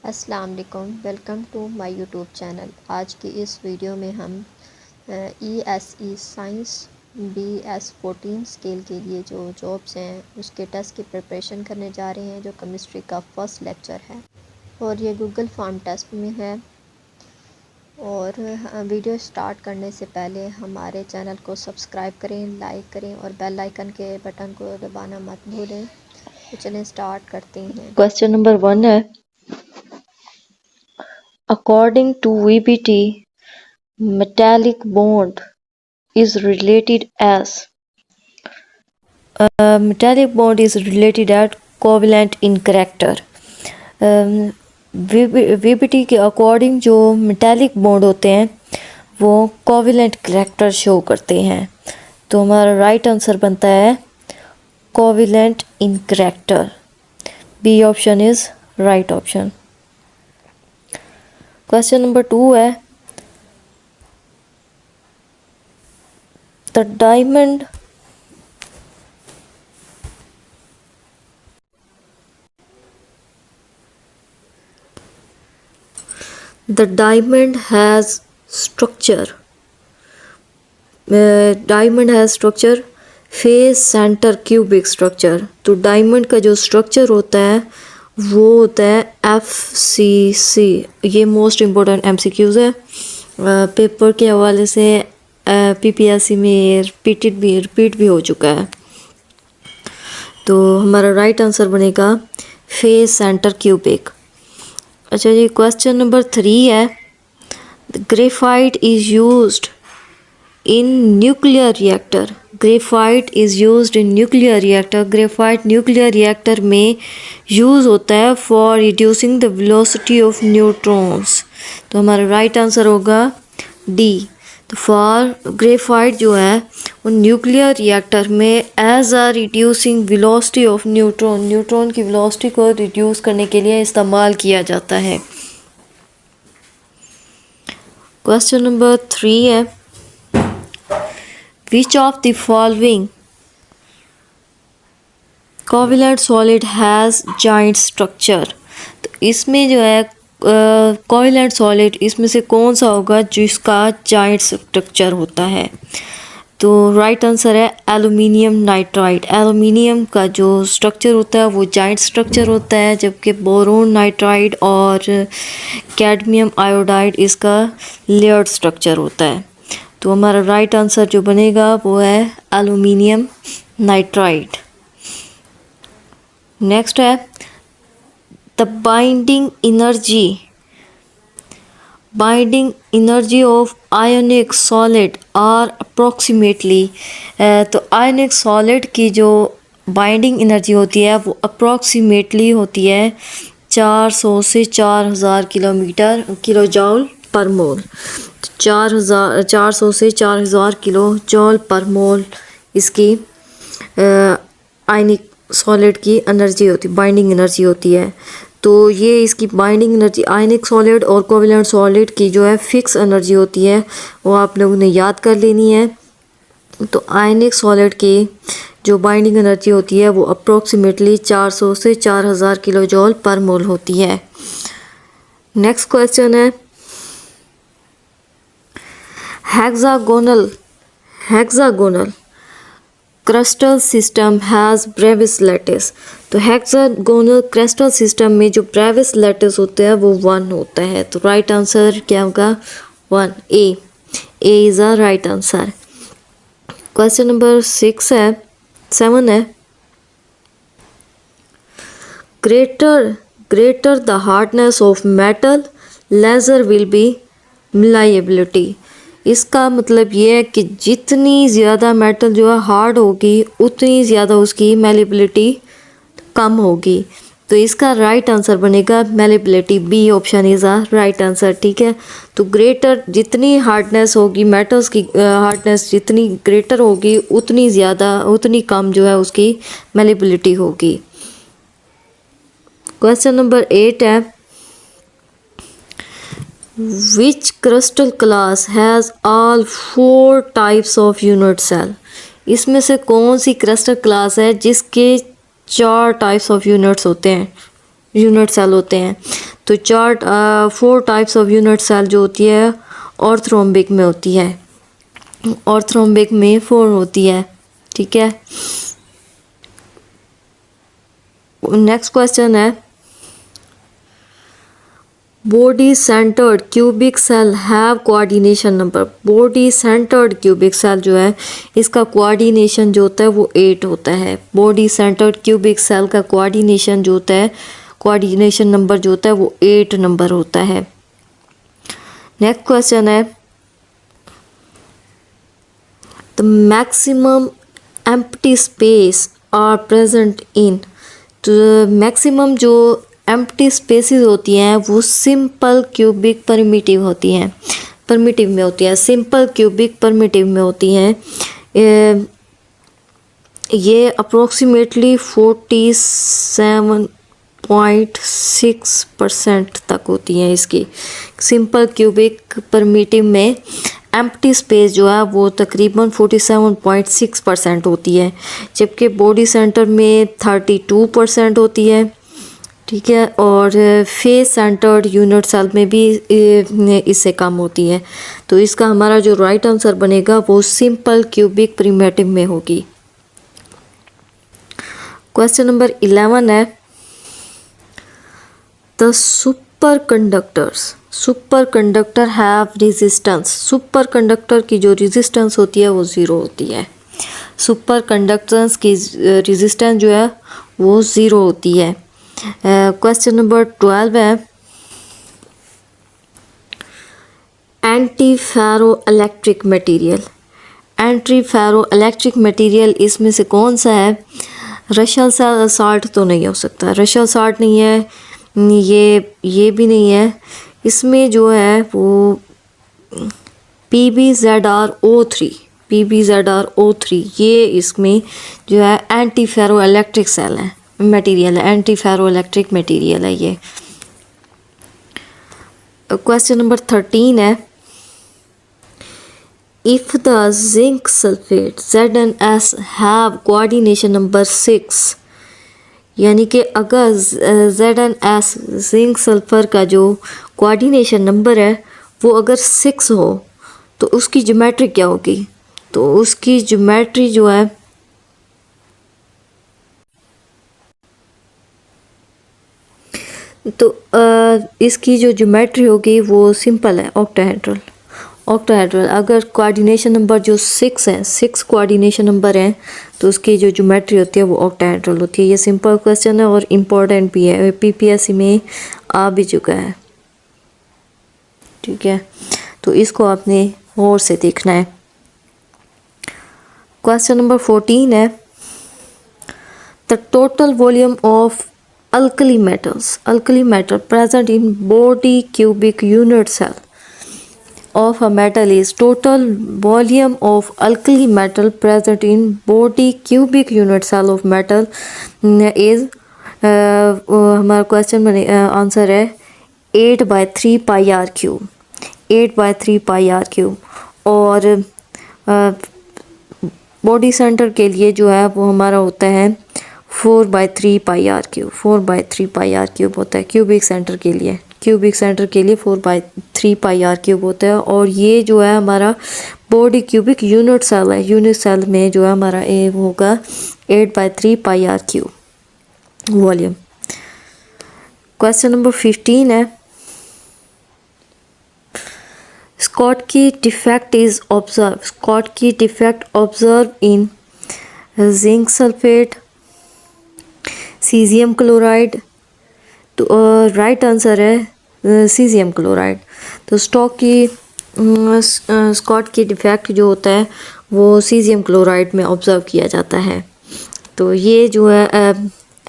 अस्सलाम वालेकुम, welcome to my YouTube channel. आज की इस वीडियो में हम ESE साइंस BS14 स्केल के लिए जो जॉब्स हैं उसके टेस्ट की प्रिपरेशन करने जा रहे हैं, जो केमिस्ट्री का फर्स्ट लेक्चर है और ये गूगल फॉर्म टेस्ट में है। और वीडियो स्टार्ट करने से पहले हमारे चैनल को सब्सक्राइब करें, लाइक करें और बेल आइकन के बटन को दबाना मत भूलें। तो चलें स्टार्ट करते हैं। क्वेश्चन नंबर 1 है, according to VBT, metallic bond is related as metallic bond is related at covalent in character। VBT के अकॉर्डिंग जो मेटालिक बॉन्ड होते हैं वो कोवेलेंट करैक्टर शो करते हैं। तो हमारा राइट आंसर बनता है covalent in character. B option is right option. Question number 2 है, the diamond has structure face centre cubic structure. तो डायमंड का जो स्ट्रक्चर होता है वो होता है FCC। ये मोस्ट इम्पोर्टेंट MCQs है पेपर के हवाले से। PPSC में रिपीट भी हो चुका है। तो हमारा राइट आंसर बनेगा फेस सेंटर क्यूबिक। अच्छा जी, क्वेश्चन नंबर 3 है, graphite is used in nuclear reactor. Graphite is used in nuclear reactor. Graphite nuclear reactor में यूज़ होता है for reducing the velocity of neutrons. तो हमारा राइट आंसर होगा डी। तो फॉर ग्रेफाइट जो है वो न्यूक्लियर रिएक्टर में as a reducing velocity of neutron की वेलोसिटी को रिड्यूस करने के लिए इस्तेमाल किया जाता है। क्वेश्चन नंबर 3 है, Which of the following covalent solid has giant structure? तो इसमें जो है कोवेलेंट सॉलिड इसमें से कौन सा होगा जिसका जाइंट स्ट्रक्चर होता है? तो राइट आंसर है एल्यूमिनियम नाइट्राइड। एल्यूमिनियम का जो स्ट्रक्चर होता है वो जाइंट स्ट्रक्चर होता है, जबकि बोरोन नाइट्राइड और कैडमियम आयोडाइड इसका लेयर्ड स्ट्रक्चर होता है। तो हमारा राइट आंसर जो बनेगा वो है एल्यूमिनियम नाइट्राइड। नेक्स्ट है, the binding energy of ionic solid are approximately. तो आयोनिक सॉलिड की जो बाइंडिंग एनर्जी होती है वो अप्रॉक्सीमेटली होती है 400 से 4000 किलो जॉल पर मोल। 400 से 4000 किलो जॉल पर मोल इसकी आयनिक सॉलिड की एनर्जी होती, बाइंडिंग एनर्जी होती है। तो ये इसकी बाइंडिंग एनर्जी आयनिक सॉलिड और कोवेलेंट सॉलिड की जो है फिक्स एनर्जी होती है, वो आप लोगों ने याद कर लेनी है। तो आयनिक सॉलिड की जो बाइंडिंग एनर्जी होती है वो अप्रोक्सीमेटली 400 से 4000 किलो जॉल पर मोल होती है। नेक्स्ट क्वेश्चन है, hexagonal crystal system has Bravais lattice. तो हेक्सागोनल क्रिस्टल सिस्टम में जो ब्रेविस लैटिस होते हैं वो 1 होता है। तो राइट आंसर क्या होगा? 1 A is a right answer. Question number 7 है, greater the hardness of metal, lesser will be malleability। इसका मतलब ये है कि जितनी ज़्यादा मेटल जो है हार्ड होगी उतनी ज़्यादा उसकी मैलिबिलिटी कम होगी। तो इसका राइट आंसर बनेगा malleability. B option is a right answer. ठीक है, तो ग्रेटर जितनी हार्डनेस होगी, मेटल्स की हार्डनेस जितनी ग्रेटर होगी उतनी कम जो है उसकी मैलिबिलिटी होगी। क्वेश्चन नंबर 8 है, Which crystal class has all 4 types of unit cell? इसमें से कौन सी क्रिस्टल क्लास है जिसके 4 टाइप्स ऑफ यूनिट्स होते हैं? यूनिट सेल होते हैं। तो 4 टाइप्स ऑफ यूनिट सेल जो होती है ऑर्थरोम्बिक में होती है, ऑर्थरोम्बिक में 4 होती है। ठीक है, नेक्स्ट क्वेश्चन है body centred cubic cell have coordination number. Body centred cubic cell जो है इसका कोऑर्डिनेशन जो होता है वो 8 होता है। बॉडी सेंटर्ड क्यूबिक सेल का कोऑर्डिनेशन जो होता है, कोऑर्डिनेशन नंबर जो होता है वो 8 नंबर होता है। नेक्स्ट क्वेश्चन है the maximum empty space are present in. तो मैक्सिमम जो एम्प्टी स्पेसेस होती हैं वो सिंपल क्यूबिक परमिटिव होती हैं, परमिटिव में होती हैं, सिंपल क्यूबिक परमिटिव में होती हैं। ये अप्रोक्सीमेटली 47.6% तक होती हैं इसकी। सिंपल क्यूबिक परमिटिव में एम्प्टी स्पेस जो है वो तकरीबन 47.6% होती है, जबकि बॉडी सेंटर में 32% होती है। ठीक है, और फेस सेंटर्ड यूनिट सेल में भी इससे कम होती है। तो इसका हमारा जो राइट आंसर बनेगा वो सिंपल क्यूबिक प्रिमिटिव में होगी। क्वेश्चन नंबर 11 है the super conductor have resistance. Super conductor की जो रेजिस्टेंस होती है वो 0 होती है। सुपर कंडक्टेंस की रेजिस्टेंस जो है वो 0 होती है। क्वेश्चन नंबर 12 है anti ferro electric material. Anti ferro electric material इसमें से कौन सा है? रशियन साल्ट तो नहीं हो सकता, रशियन साल्ट नहीं है, ये भी नहीं है। इसमें जो है वो PbZrO3 ये इसमें जो है एंटी फेरो इलेक्ट्रिक सेल है, मटेरियल है, एंटी फेरो इलेक्ट्रिक मटेरियल है ये। क्वेश्चन नंबर 13 है if the zinc sulphate ZnS have coordination number 6, यानी कि अगर ZnS जिंक सल्फर का जो कोऑर्डिनेशन नंबर है वो अगर 6 हो तो उसकी ज्योमेट्री क्या होगी? तो उसकी ज्योमेट्री जो है तो इसकी जो ज्योमेट्री होगी वो सिंपल है, ऑक्टाहेड्रल। अगर कोऑर्डिनेशन नंबर जो 6 है, 6 कोऑर्डिनेशन नंबर हैं तो उसकी जो ज्योमेट्री होती है वो ऑक्टाहेड्रल होती है। ये सिंपल क्वेश्चन है और इम्पोर्टेंट भी है, PPSC में आ भी चुका है। ठीक है, तो इसको आपने और से देखना है। क्वेश्चन नंबर 14 है the total volume of alkali metal present in body cubic unit cell of a metal is total volume of alkali metal present in body cubic unit cell of metal is हमारा question बने answer है 8/3 pi R cube, 8/3 pi R cube. और body centre के लिए जो है वो हमारा होता है 4/3 pi R cube, 4/3 pi R cube होता है क्यूबिक सेंटर के लिए। 4/3 पाई आर क्यूब होता है। और ये जो है हमारा बॉडी क्यूबिक यूनिट सेल है, यूनिट सेल में जो है हमारा ए होगा 8/3 pi R cube volume. Question number 15 है Schottky defect is observed. Schottky defect observed in zinc sulfate, cesium chloride। तो राइट आंसर है सीजियम क्लोराइड। तो स्कॉट की डिफेक्ट जो होता है वो सीजियम क्लोराइड में ऑब्जर्व किया जाता है। तो ये जो है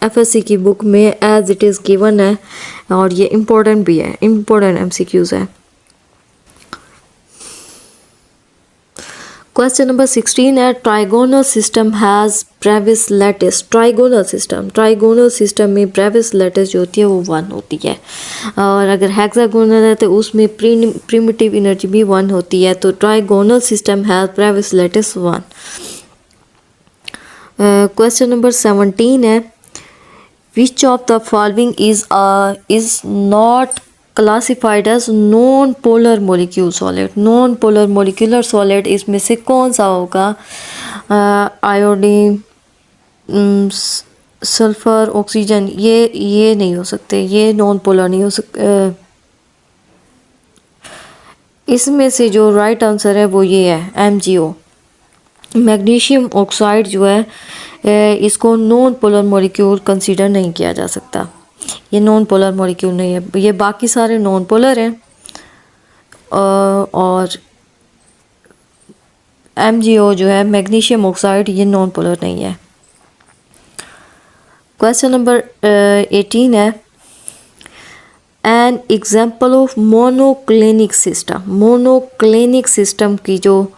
FSC की बुक में एज इट इज़ गिवन है और ये इम्पोर्टेंट भी है, इम्पोर्टेंट MCQs है। क्वेश्चन नंबर 16 है trigonal system has Bravais lattice. Trigonal system में ब्रेविस लैटिस जो होती है वो 1 होती है। और अगर हेक्सागोनल है तो उसमें प्रिमिटिव एनर्जी भी 1 होती है। तो trigonal system has Bravais lattice 1। Question number 17 है which of the following is not classified as non polar molecule solid. Non polar molecular solid इसमें से कौन सा होगा? आयोडीन, सल्फर, ऑक्सीजन, ये नहीं हो सकते, ये नॉन पोलर नहीं हो सकते। इसमें से जो राइट आंसर है वो ये है MgO। मैग्नीशियम ऑक्साइड जो है इसको नॉन पोलर मॉलिक्यूल कंसीडर नहीं किया जा सकता, ये नॉन पोलर मॉलिक्यूल नहीं है, ये बाकी सारे नॉन पोलर हैं और MgO जो है मैग्नीशियम ऑक्साइड ये नॉन पोलर नहीं है। क्वेश्चन नंबर 18 है an example of monoclinic system. Monoclinic system की जो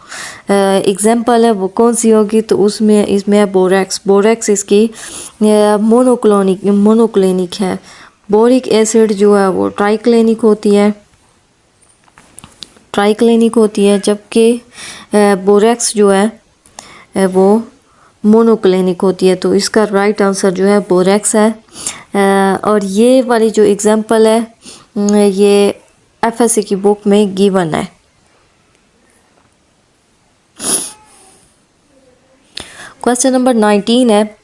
एग्जाम्पल है वो कौन सी होगी? तो इसमें है बोरेक्स। बोरेक्स इसकी मोनोक्लिनिक है। बोरिक एसिड जो है वो ट्राइक्लिनिक होती है जबकि बोरेक्स जो है वो मोनोक्लिनिक होती है। तो इसका राइट आंसर जो है बोरेक्स है। और ये वाली जो एग्जांपल है ये FSC की बुक में गिवन है। क्वेश्चन नंबर 19 है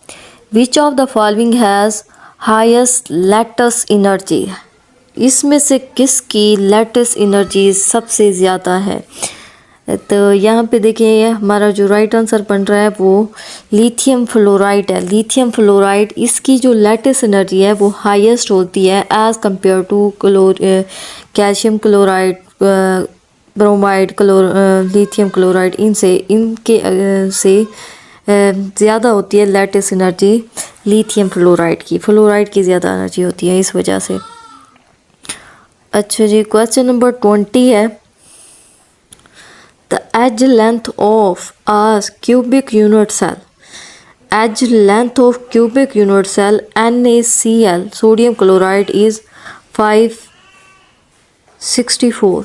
which of the following has highest lattice energy. इसमें से किसकी लैटिस एनर्जी सबसे ज़्यादा है? तो यहाँ पे देखिए हमारा जो राइट आंसर बन रहा है वो लिथियम फ्लोराइड है। लिथियम फ्लोराइड इसकी जो लैटिस एनर्जी है वो हाईएस्ट होती है as compare to calcium chloride, bromide, lithium chloride, इनके से ज़्यादा होती है लैटिस एनर्जी लिथियम फ्लोराइड की। फ्लोराइड की ज़्यादा एनर्जी होती है इस वजह से। अच्छा जी, क्वेश्चन नंबर 20 है the edge length of a cubic unit cell. Edge length of cubic unit cell NaCl sodium chloride is 564.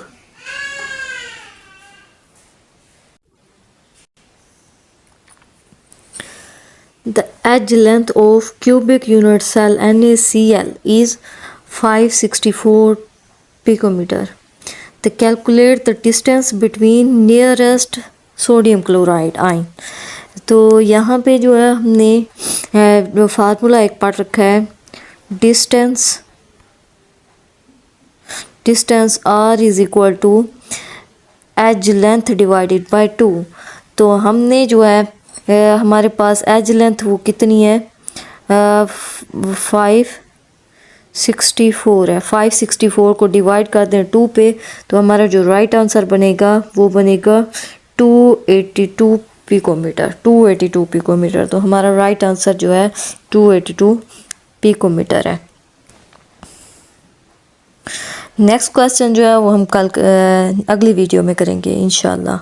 The edge length of cubic unit cell NaCl is 564 picometer. To calculate the distance between nearest sodium chloride ion. तो यहाँ पे जो है हमने formula एक पढ़ रखा है distance R is equal to edge length divided by 2। तो हमने जो है हमारे पास एज लेंथ वो कितनी है 564 है। 564 को डिवाइड कर दें 2 पे तो हमारा जो राइट आंसर बनेगा वो बनेगा 282 पिकोमीटर। 282 पिकोमीटर। तो हमारा राइट आंसर जो है 282 पिकोमीटर है। नेक्स्ट क्वेश्चन जो है वो हम कल अगली वीडियो में करेंगे इंशाल्लाह।